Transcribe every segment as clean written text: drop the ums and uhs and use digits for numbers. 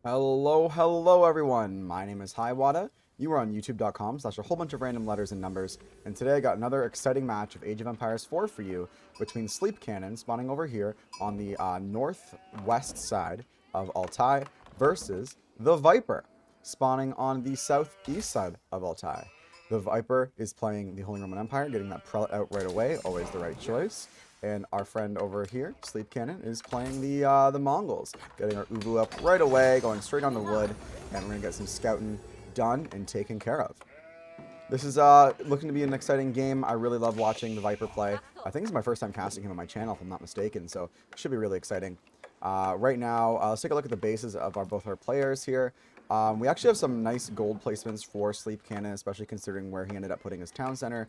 Hello everyone. My name is Hiwata. You are on youtube.com/a whole bunch of random letters and numbers. And today I got another exciting match of Age of Empires 4 for you between Sleep Cannon spawning over here on the northwest side of Altai versus the Viper spawning on the southeast side of Altai. The Viper is playing the Holy Roman Empire, getting that prelate out right away, always the right choice. And our friend over here, Sleep Cannon, is playing the Mongols, getting our Uvu up right away, going straight on the wood, and we're gonna get some scouting done and taken care of. This is looking to be an exciting game. I really love watching the Viper play. I think it's my first time casting him on my channel, if I'm not mistaken, so it should be really exciting. Right now, let's take a look at the bases of both our players here. We actually have some nice gold placements for Sleep Cannon, especially considering where he ended up putting his town center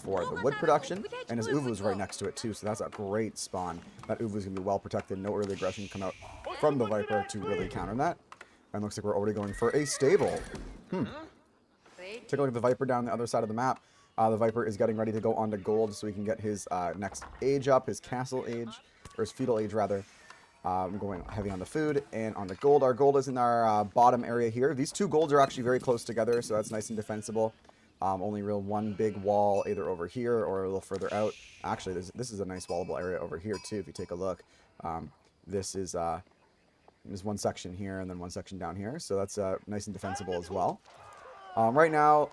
for the wood production. And his Uvu is right next to it too, so that's a great spawn. That Uvu is going to be well protected. No early aggression can come out from the Viper to really counter that. And looks like we're already going for a stable. Take a look at the Viper down the other side of the map. The Viper is getting ready to go onto gold so he can get his next age up, his castle age, or his feudal age rather. I'm going heavy on the food and on the gold. Our gold is in our bottom area here. These two golds are actually very close together, so that's nice and defensible. Only real one big wall either over here or a little further out. Actually, this is a nice wallable area over here too, if you take a look. This is there's one section here and then one section down here, so that's nice and defensible as well. Right now,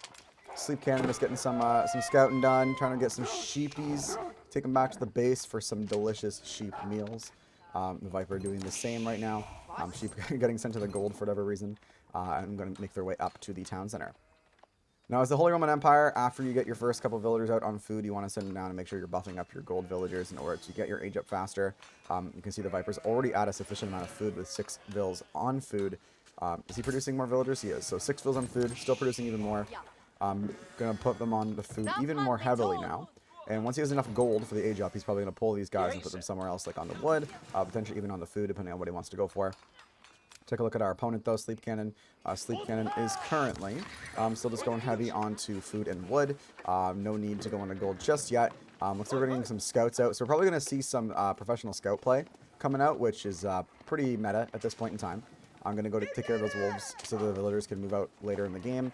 Sleep Cannon is getting some scouting done, trying to get some sheepies, take them back to the base for some delicious sheep meals. The Viper doing the same right now. Sheep getting sent to the gold for whatever reason, and going to make their way up to the town center. Now, as the Holy Roman Empire, after you get your first couple villagers out on food, you want to send them down and make sure you're buffing up your gold villagers in order to get your age up faster. You can see the Viper's already at a sufficient amount of food with 6 vills on food. Is he producing more villagers? He is. So 6 vills on food, still producing even more. I'm going to put them on the food even more heavily now. And once he has enough gold for the age up, he's probably going to pull these guys and put them somewhere else, like on the wood, potentially even on the food, depending on what he wants to go for. Take a look at our opponent, though, Sleep Cannon. Sleep Cannon is currently still just going heavy onto food and wood. No need to go into gold just yet. Looks like we're getting some scouts out, so we're probably going to see some professional scout play coming out, which is pretty meta at this point in time. I'm going to go to take care of those wolves so the villagers can move out later in the game.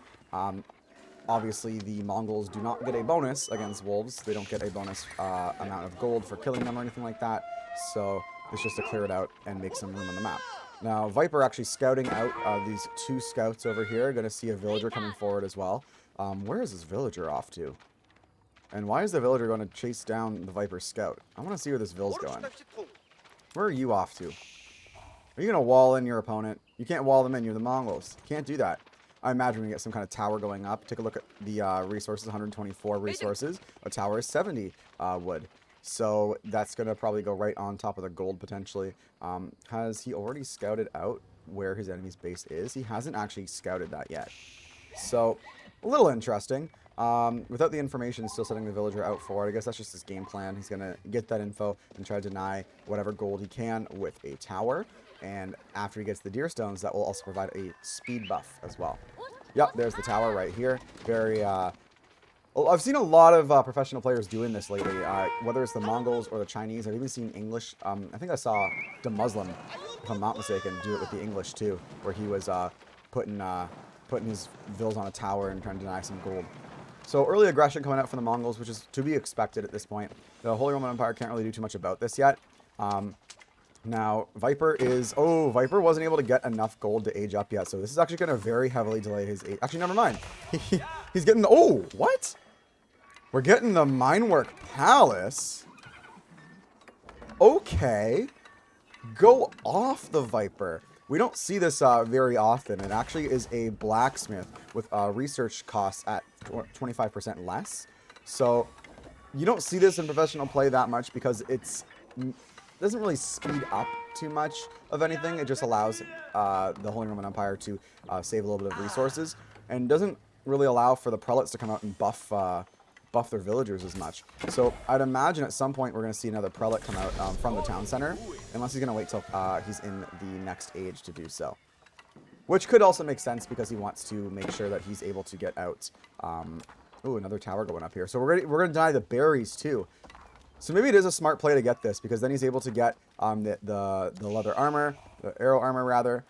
Obviously, the Mongols do not get a bonus against wolves. They don't get a bonus amount of gold for killing them or anything like that. So it's just to clear it out and make some room on the map. Now, Viper actually scouting out these 2 scouts over here. Going to see a villager coming forward as well. Where is this villager off to? And why is the villager going to chase down the Viper scout? I want to see where this vill's going. Where are you off to? Are you going to wall in your opponent? You can't wall them in. You're the Mongols. You can't do that. I imagine we get some kind of tower going up. Take a look at the resources, 124 resources. A tower is 70 wood. So that's going to probably go right on top of the gold potentially. Has he already scouted out where his enemy's base is? He hasn't actually scouted that yet. So a little interesting. Without the information, still setting the villager out for it. I guess that's just his game plan. He's going to get that info and try to deny whatever gold he can with a tower. And after he gets the deer stones, that will also provide a speed buff as well. Yep, there's the tower right here. Very, I've seen a lot of professional players doing this lately, whether it's the Mongols or the Chinese. I've even seen English. I think I saw the Muslim, if I'm not mistaken, do it with the English too, where he was putting his vills on a tower and trying to deny some gold. So early aggression coming out from the Mongols, which is to be expected at this point. The Holy Roman Empire can't really do too much about this yet. Now, Viper wasn't able to get enough gold to age up yet, so this is actually going to very heavily delay his age. Actually, never mind. He's getting the, oh, what? We're getting the Minework Palace. Okay. Go off the Viper. We don't see this very often. It actually is a blacksmith with research costs at 25% less. So you don't see this in professional play that much because it doesn't really speed up too much of anything. It just allows the Holy Roman Empire to save a little bit of resources and doesn't really allow for the prelates to come out and buff their villagers as much. So I'd imagine at some point we're going to see another prelate come out from the town center, unless he's going to wait till he's in the next age to do so. Which could also make sense because he wants to make sure that he's able to get out. Ooh, another tower going up here. So we're going to deny the berries too. So maybe it is a smart play to get this, because then he's able to get the leather armor, the arrow armor rather,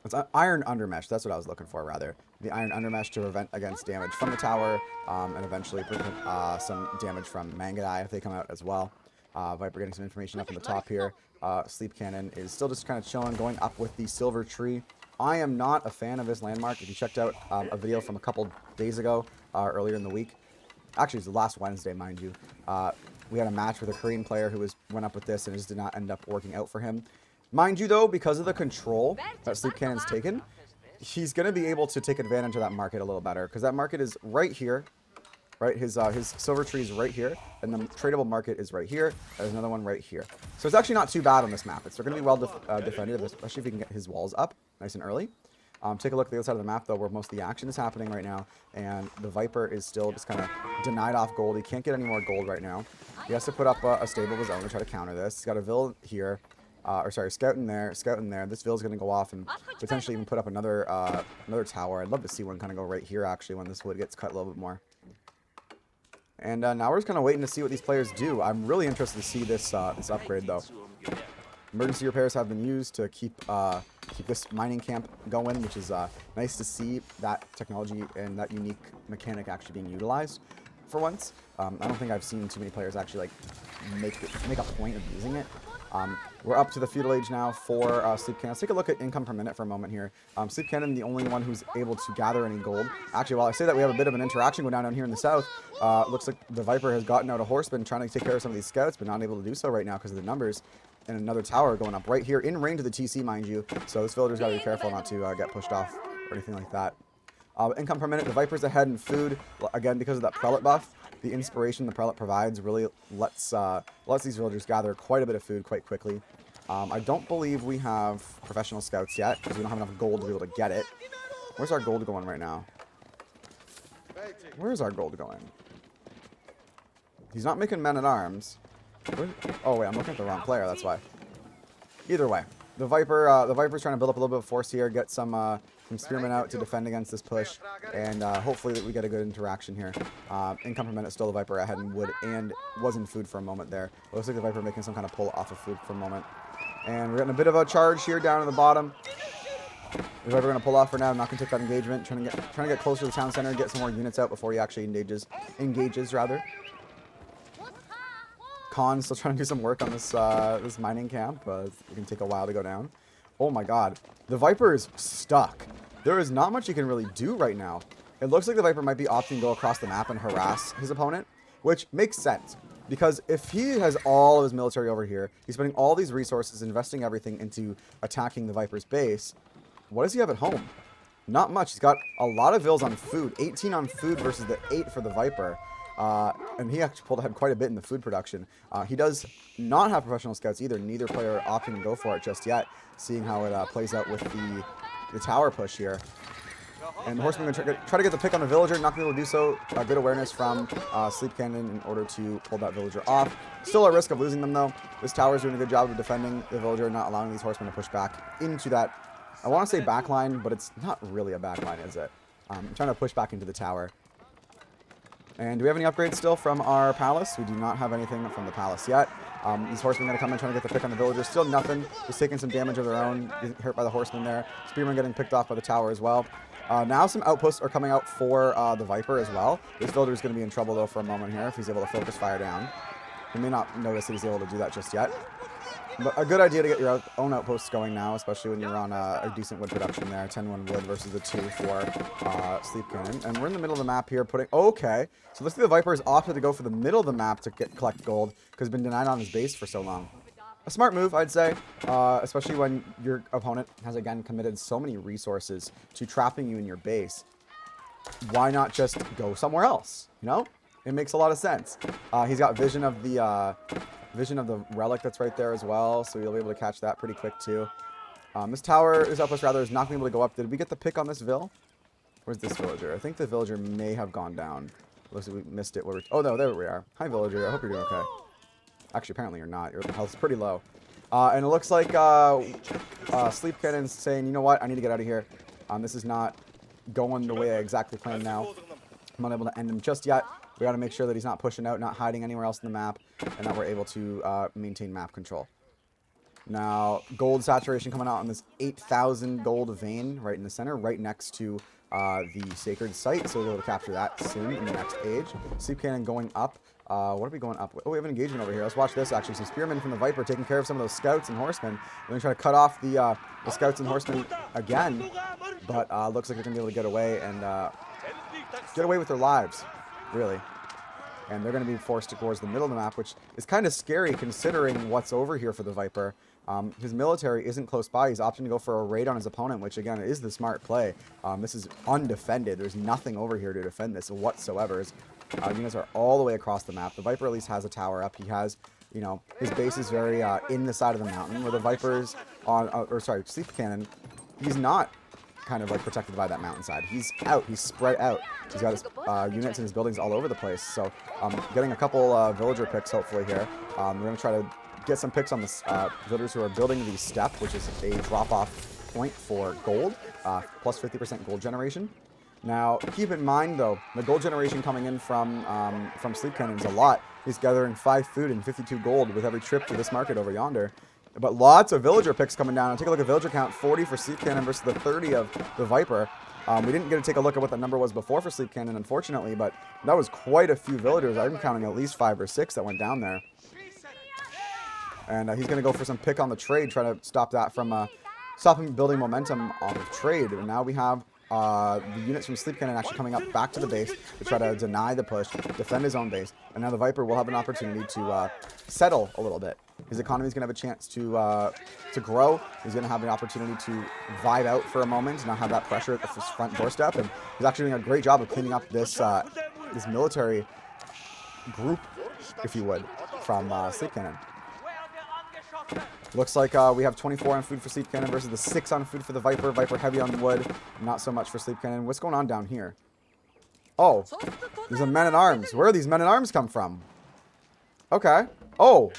It's iron undermesh. That's what I was looking for, rather. The iron undermesh to prevent against damage from the tower, and eventually prevent some damage from Mangadai if they come out as well. Viper getting some information up on the top here. Sleep Cannon is still just kind of chilling, going up with the silver tree. I am not a fan of this landmark. If you checked out a video from a couple days ago, earlier in the week, actually it was last Wednesday, mind you, we had a match with a Korean player who went up with this and it just did not end up working out for him. Mind you, though, because of the control that Sleep Cannon's taken, he's going to be able to take advantage of that market a little better, because that market is right here, right? His silver tree is right here, and the tradable market is right here. There's another one right here. So it's actually not too bad on this map. It's going to be well defended, especially if he can get his walls up nice and early. Take a look at the other side of the map, though, where most of the action is happening right now, and the Viper is still just kind of denied off gold. He can't get any more gold right now. He has to put up a stable of his own to try to counter this. He's got a Vil here. Scout in there, scout in there. This Vil's going to go off and potentially even put up another tower. I'd love to see one kind of go right here, actually, when this wood gets cut a little bit more. And now we're just kind of waiting to see what these players do. I'm really interested to see this upgrade, though. Emergency repairs have been used to keep this mining camp going, which is nice to see that technology and that unique mechanic actually being utilized for once. I don't think I've seen too many players actually make a point of using it. We're up to the feudal age now for Sleep Cannon. Let's take a look at income per minute for a moment here. Sleep Cannon, the only one who's able to gather any gold. Actually, while I say that, we have a bit of an interaction going down here in the south. Looks like the Viper has gotten out a horseman trying to take care of some of these scouts, but not able to do so right now because of the numbers. And another tower going up right here in range of the TC, mind you. So this villager's got to be careful not to get pushed off or anything like that. Income per minute, the Viper's ahead in food, again, because of that prelate buff. The inspiration the prelate provides really lets these villagers gather quite a bit of food quite quickly. I don't believe we have professional scouts yet, because we don't have enough gold to be able to get it. Where's our gold going right now? Where's our gold going? He's not making men-at-arms. Oh, wait, I'm looking at the wrong player, that's why. Either way, the Viper's trying to build up a little bit of force here, get some spearmen out to defend against this push, and hopefully we get a good interaction here. Income per minute, still the Viper ahead in wood, and was in food for a moment there. It looks like the Viper making some kind of pull off of food for a moment. And we're getting a bit of a charge here down at the bottom. The Viper going to pull off for now, not going to take that engagement, trying to get closer to the town center, get some more units out before he actually engages rather. Khan still trying to do some work on this this mining camp. It can take a while to go down. Oh my god. The Viper is stuck. There is not much he can really do right now. It looks like the Viper might be opting to go across the map and harass his opponent, which makes sense. Because if he has all of his military over here, he's spending all these resources, investing everything into attacking the Viper's base, what does he have at home? Not much. He's got a lot of Vils on food. 18 on food versus the 8 for the Viper. And he actually pulled ahead quite a bit in the food production. He does not have professional scouts either. Neither player opting to go for it just yet, seeing how it plays out with the tower push here. And the Horseman going to try to get the pick on the Villager, not going to be able to do so. Good awareness from Sleep Cannon in order to pull that Villager off. Still at risk of losing them, though. This tower is doing a good job of defending the Villager, not allowing these Horsemen to push back into that, I want to say backline, but it's not really a backline, is it? I'm trying to push back into the tower. And do we have any upgrades still from our palace? We do not have anything from the palace yet. These horsemen going to come in trying to get the pick on the Villager. Still nothing. Just taking some damage of their own. Getting hurt by the horsemen there. Spearmen getting picked off by the tower as well. Now some outposts are coming out for the Viper as well. This Villager is going to be in trouble, though, for a moment here if he's able to focus fire down. He may not notice that he's able to do that just yet. But a good idea to get your own outposts going now, especially when you're on a decent wood production there. 10-1 wood versus the 2 for Sleep Cannon. And we're in the middle of the map here putting... Okay. So let's see, the Viper has opted to go for the middle of the map to collect gold because he's been denied on his base for so long. A smart move, I'd say, especially when your opponent has, again, committed so many resources to trapping you in your base. Why not just go somewhere else, you know? It makes a lot of sense. He's got vision of the relic that's right there as well, so you'll be able to catch that pretty quick too. This tower, this outpost rather, is not going to be able to go up. Did we get the pick on this Vil? Where's this Villager? I think the Villager may have gone down. Looks like we missed it. Oh no, there we are. Hi Villager, I hope you're doing okay. Actually, apparently you're not. Your health's pretty low. And it looks like Sleep Cannon's saying, you know what, I need to get out of here. This is not going the way I exactly planned now. I'm not able to end him just yet. We got to make sure that he's not pushing out, not hiding anywhere else in the map, and that we're able to maintain map control. Now, gold saturation coming out on this 8,000 gold vein right in the center, right next to the sacred site. So we'll be able to capture that soon in the next age. Sleep cannon going up. What are we going up with? Oh, we have an engagement over here. Let's watch this, actually. Some spearmen from the Viper taking care of some of those scouts and horsemen. We're going to try to cut off the scouts and horsemen again. But looks like they're going to be able to get away and get away with their lives, really. And they're going to be forced towards the middle of the map, which is kind of scary considering what's over here for the Viper. His military isn't close by. He's opting to go for a raid on his opponent, which, again, is the smart play. This is undefended. There's nothing over here to defend this whatsoever. His units are all the way across the map. The Viper at least has a tower up. He has, you know, his base is very in the side of the mountain, where the Viper's on, Sleep Cannon, he's not kind of like protected by that mountainside. He's out. He's spread out. He's got his units and his buildings all over the place. So getting a couple villager picks hopefully here. We're going to try to get some picks on the villagers who are building the step, which is a drop-off point for gold, plus 50% gold generation. Now, keep in mind, though, the gold generation coming in from Sleep Cannon is a lot. He's gathering 5 food and 52 gold with every trip to this market over yonder. But lots of villager picks coming down. And take a look at villager count, 40 for Sleep Cannon versus the 30 of the Viper. We didn't get to take a look at what the number was before for Sleep Cannon, unfortunately, but that was quite a few villagers. I'm counting at least 5 or 6 that went down there. And he's going to go for some pick on the trade, try to stop that from stop him building momentum off of trade. And now we have the units from Sleep Cannon actually coming up back to the base to try to deny the push, defend his own base. And now the Viper will have an opportunity to settle a little bit. His economy is going to have a chance to grow. He's going to have an opportunity to vibe out for a moment, not have that pressure at the front doorstep. And he's actually doing a great job of cleaning up this this military group, if you would, from Sleep Cannon. Looks like we have 24 on food for Sleep Cannon versus the 6 on food for the Viper. Viper heavy on wood, not so much for Sleep Cannon. What's going on down here? Oh, there's a men-at-arms. Where are these men-at-arms come from? Okay. Oh,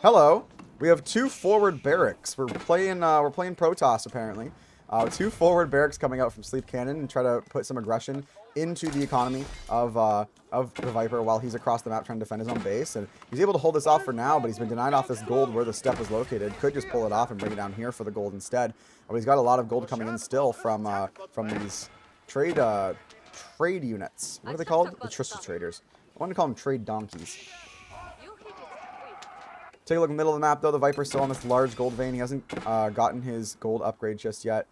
hello. We have 2 forward barracks. We're playing Protoss apparently. 2 forward barracks coming out from Sleep Cannon and try to put some aggression into the economy of the Viper while he's across the map trying to defend his own base. And he's able to hold this off for now, but he's been denied off this gold where the step is located. Could just pull it off and bring it down here for the gold instead. But he's got a lot of gold coming in still from these trade units. What are they called? The Trista traders. I want to call them trade donkeys. Take a look in the middle of the map, though. The Viper's still on this large gold vein. He hasn't gotten his gold upgrade just yet.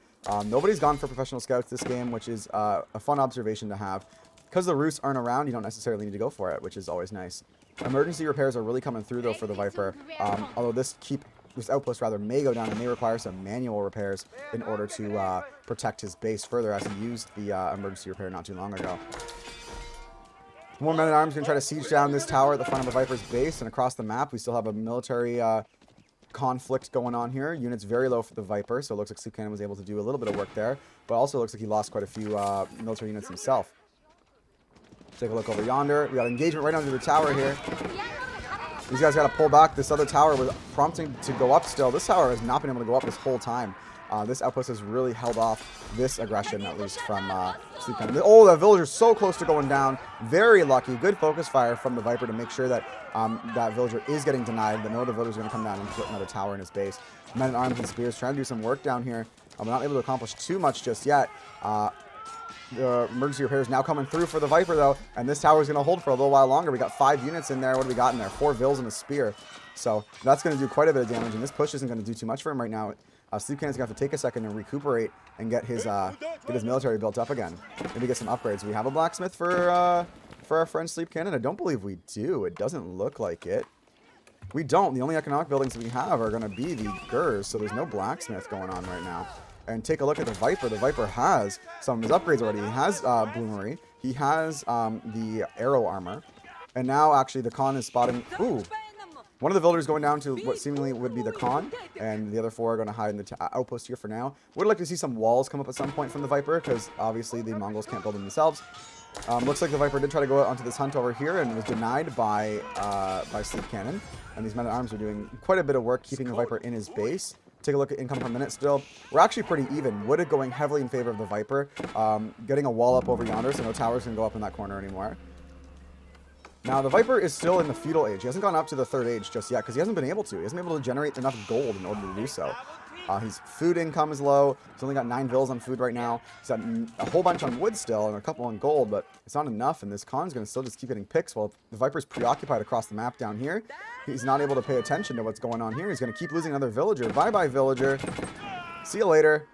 Nobody's gone for professional scouts this game, which is a fun observation to have. Because the roosts aren't around, you don't necessarily need to go for it, which is always nice. Emergency repairs are really coming through, though, for the Viper. Although this outpost may go down and may require some manual repairs in order to protect his base further, as he used the emergency repair not too long ago. More men-at-arms going to try to siege down this tower at the front of the Viper's base, and across the map we still have a military conflict going on here. Units very low for the Viper, so it looks like Sleep Cannon was able to do a little bit of work there, but also looks like he lost quite a few military units himself. Take a look over yonder. We got engagement right under the tower here. These guys got to pull back. This other tower was prompting to go up still. This tower has not been able to go up this whole time. This outpost has really held off this aggression, at least from Sleep Cannon. Oh, that villager's so close to going down. Very lucky. Good focus fire from the Viper to make sure that that villager is getting denied, but no other villager's going to come down and put another tower in his base. Men-at-arms and spears trying to do some work down here. I'm not able to accomplish too much just yet. The emergency repair is now coming through for the Viper, though, and this tower is going to hold for a little while longer. We got 5 units in there. What do we got in there? 4 vills and a spear. So that's going to do quite a bit of damage, and this push isn't going to do too much for him right now. Sleep Cannon's going to have to take a second and recuperate and get his military built up again. Maybe get some upgrades. Do we have a blacksmith for our friend Sleep Cannon? I don't believe we do. It doesn't look like it. We don't. The only economic buildings we have are going to be the Gurs, so there's no blacksmith going on right now. And take a look at the Viper. The Viper has some of his upgrades already. He has Bloomery. He has the arrow armor. And now, actually, the Khan is spotting... Ooh! One of the villagers going down to what seemingly would be the Khan, and the other 4 are going to hide in the outpost here for now. Would like to see some walls come up at some point from the Viper, because obviously the Mongols can't build them themselves. Looks like the Viper did try to go out onto this hunt over here and was denied by Sleep Cannon. And these men-at-arms are doing quite a bit of work keeping the Viper in his base. Take a look at income per minute still. We're actually pretty even. Wood going heavily in favor of the Viper. Getting a wall up over yonder, so no towers can go up in that corner anymore. Now, the Viper is still in the feudal age. He hasn't gone up to the 3rd age just yet because he hasn't been able to. He hasn't been able to generate enough gold in order to do so. His food income is low. He's only got 9 vills on food right now. He's got a whole bunch on wood still and a couple on gold, but it's not enough, and this Khan's going to still just keep getting picks while the Viper's preoccupied across the map down here. He's not able to pay attention to what's going on here. He's going to keep losing another villager. Bye-bye, villager. See you later.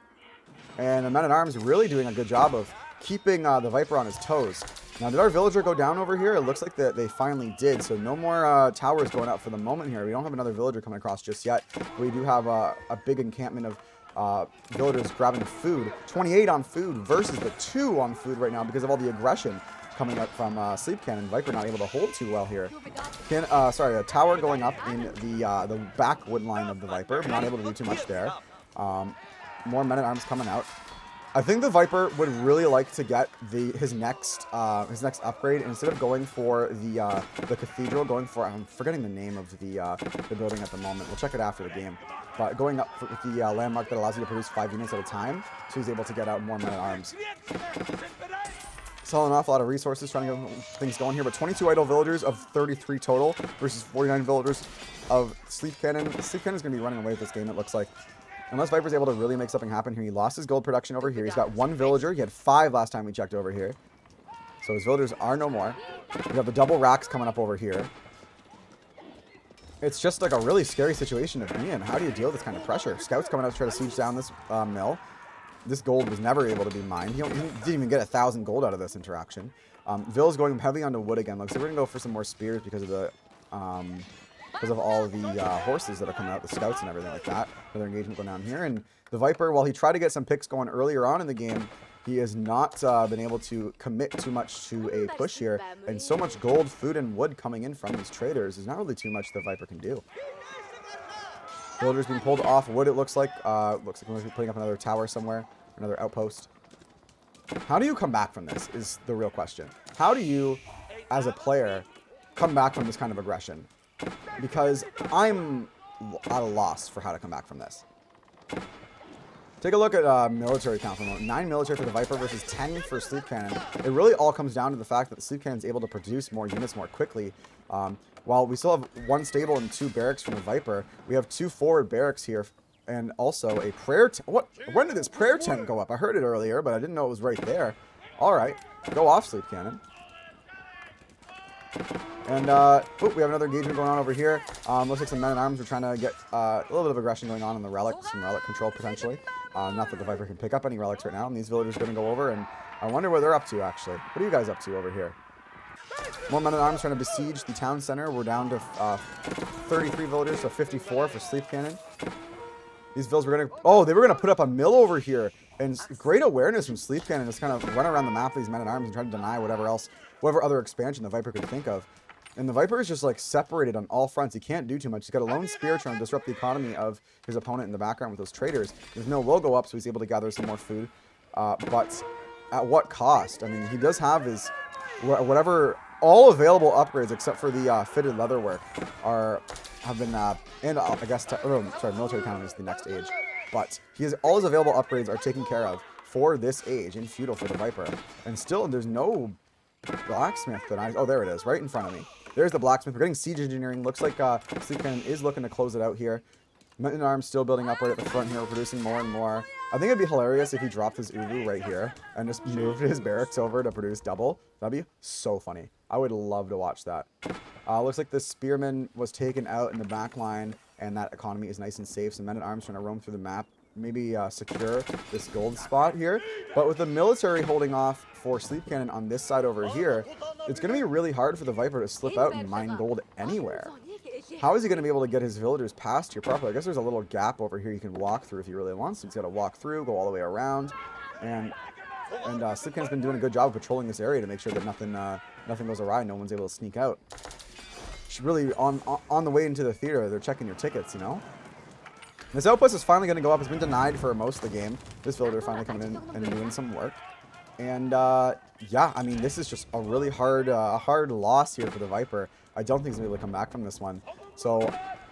And the men-at-arms really doing a good job of keeping the Viper on his toes. Now, did our villager go down over here? It looks like they finally did. So no more towers going up for the moment here. We don't have another villager coming across just yet. We do have a big encampment of villagers grabbing food. 28 on food versus the 2 on food right now because of all the aggression coming up from Sleep Cannon. Viper not able to hold too well here. A tower going up in the back wood line of the Viper. Not able to do too much there. More men-at-arms coming out. I think the Viper would really like to get his next upgrade. Instead of going for the cathedral, going for, I'm forgetting the name of the building at the moment. We'll check it after the game. But going up with the landmark that allows you to produce 5 units at a time, so he's able to get out more men-at-arms. Selling off a lot of resources, trying to get things going here. But 22 idle villagers of 33 total versus 49 villagers of Sleep Cannon. Sleep Cannon's going to be running away with this game, it looks like. Unless Viper's able to really make something happen here. He lost his gold production over here. He's got 1 villager. He had 5 last time we checked over here. So his villagers are no more. We have the double racks coming up over here. It's just like a really scary situation to be in. How do you deal with this kind of pressure? Scouts coming up to try to siege down this mill. This gold was never able to be mined. He didn't even get 1,000 gold out of this interaction. Vill's going heavy onto wood again. Looks like we're going to go for some more spears because of the... because of all of the horses that are coming out, the scouts and everything like that. Another engagement going down here. And the Viper, while he tried to get some picks going earlier on in the game, he has not been able to commit too much to a push here. And so much gold, food, and wood coming in from these traders is not really too much the Viper can do. Villagers being pulled off wood, it looks like. Looks like we're putting up another tower somewhere, another outpost. How do you come back from this is the real question. How do you, as a player, come back from this kind of aggression? Because I'm at a loss for how to come back from this. Take a look at military count for a moment. 9 military for the Viper versus 10 for Sleep Cannon. It really all comes down to the fact that the Sleep Cannon is able to produce more units more quickly. While we still have 1 stable and 2 barracks from the Viper, we have 2 forward barracks here and also a prayer tent. When did this prayer tent go up? I heard it earlier, but I didn't know it was right there. All right, go off, Sleep Cannon. And we have another engagement going on over here. Looks like some men-at-arms are trying to get a little bit of aggression going on in the relics, some relic control potentially. Not that the Viper can pick up any relics right now, and these villagers are going to go over, and I wonder what they're up to, actually. What are you guys up to over here? More men-at-arms trying to besiege the town center. We're down to 33 villagers, so 54 for Sleep Cannon. These vills were going to... Oh, they were going to put up a mill over here. And great awareness from Sleep Cannon, just kind of run around the map of these men-at-arms and try to deny whatever other expansion the Viper could think of. And the Viper is just like separated on all fronts. He can't do too much. He's got a lone spear trying to disrupt the economy of his opponent in the background with those traders. There's no logo up, so he's able to gather some more food. But at what cost? I mean, he does have his whatever all available upgrades except for the fitted leatherwork have been and I guess military economy is the next age. But all his available upgrades are taken care of for this age in feudal for the Viper. And still, there's no blacksmith that oh, there it is, right in front of me. There's the blacksmith. We're getting siege engineering. Looks like Sleep Cannon is looking to close it out here. Men-at-arms still building up right at the front here. We're producing more and more. I think it'd be hilarious if he dropped his Ubu right here and just moved his barracks over to produce double. That'd be so funny. I would love to watch that. Looks like the spearman was taken out in the back line, and that economy is nice and safe. So men-at-arms trying to roam through the map, maybe secure this gold spot here. But with the military holding off for Sleep Cannon on this side over here, it's going to be really hard for the Viper to slip out and mine gold anywhere. How is he going to be able to get his villagers past here properly? I guess there's a little gap over here you can walk through if he really wants to. He's got to walk through, go all the way around. And Sleep Cannon's been doing a good job of patrolling this area to make sure that nothing goes awry, no one's able to sneak out. Should really, on the way into the theater, they're checking your tickets, you know? This outpost is finally going to go up. It's been denied for most of the game. This villager finally coming in and doing some work. And, yeah, I mean, this is just a really hard loss here for the Viper. I don't think he's going to be able to come back from this one. So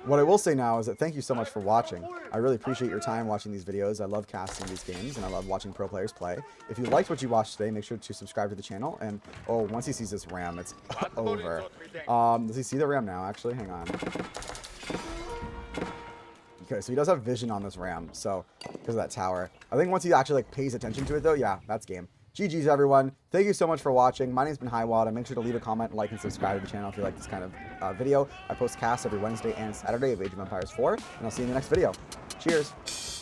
What I will say now is that thank you so much for watching. I really appreciate your time watching these videos. I love casting these games, and I love watching pro players play. If you liked what you watched today, make sure to subscribe to the channel. And, oh, once he sees this ram, it's over. Does he see the ram now, actually? Hang on. Okay, so he does have vision on this ram, so, because of that tower. I think once he actually, like, pays attention to it, though, yeah, that's game. GG's, everyone. Thank you so much for watching. My name's been Highwada. Make sure to leave a comment, like, and subscribe to the channel if you like this kind of video. I post casts every Wednesday and Saturday of Age of Empires 4, and I'll see you in the next video. Cheers.